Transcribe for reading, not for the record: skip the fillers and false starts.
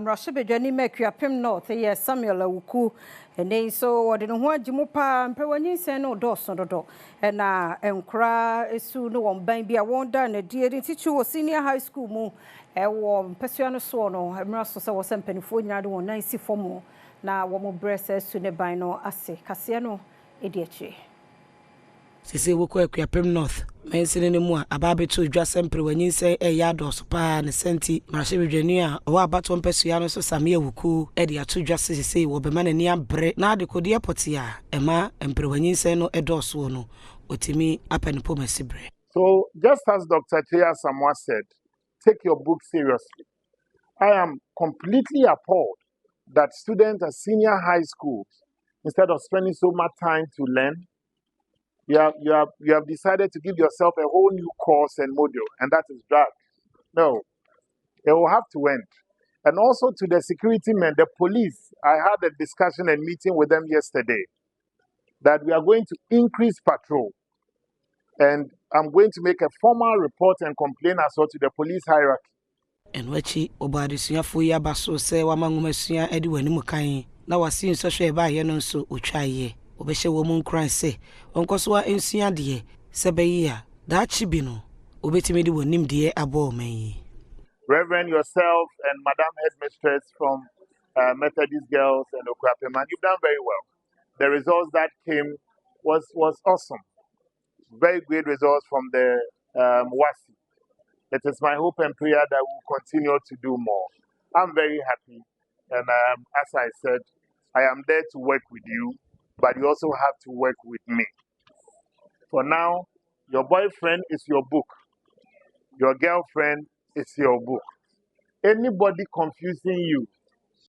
Mrashibejani Akuapim North, yes, Samuel Awuku, and then so what in one Jimupa and Pewani send no dos on the door. And cry is soon one baby. I won't done a dear teacher was senior high school mo. A warm Pessiano Sono, and Russell was some penny for Nado 94 more. Now one more breast as soon as by no assay. Cassiano, idiotry. Sisi woko Akuapim North mensene ne mu a ababe to dwa sempre wanyin se yado so pa ne senti Mrashibejani a o abato mpesua no so Same Awuku e de ato dwa sisi wo be ma ne nia bre na de kodi apote a ema empre wanyin se no edoso no otimi apene pomasibre. So just as Dr. Tia Samoa said, take your book seriously. I am completely appalled that students at senior high schools, instead of spending so much time to learn, you have decided to give yourself a whole new course and module, and that is drugs. No, it will have to end. And also to the security men, the police, I had a discussion and meeting with them yesterday that we are going to increase patrol. And I'm going to make a formal report and complaint as well to the police hierarchy. And wachi obadisua fo ya baso se wamangumesua edi wanimu kan na wasi nsoswe ba ye no nso otwaye obehye wo mun kran se onkoso wa ensua de se bayi a da chi bi no obetimi di wonim de abo man. Reverend yourself and Madam Headmistress from Methodist Girls and Akuapim, and you've done very well. The results that came was awesome. Very great results from the WASI. It is my hope and prayer that we'll continue to do more. I'm very happy, and as I said, I am there to work with you, but you also have to work with me. For now, your boyfriend is your book. Your girlfriend is your book. Anybody confusing you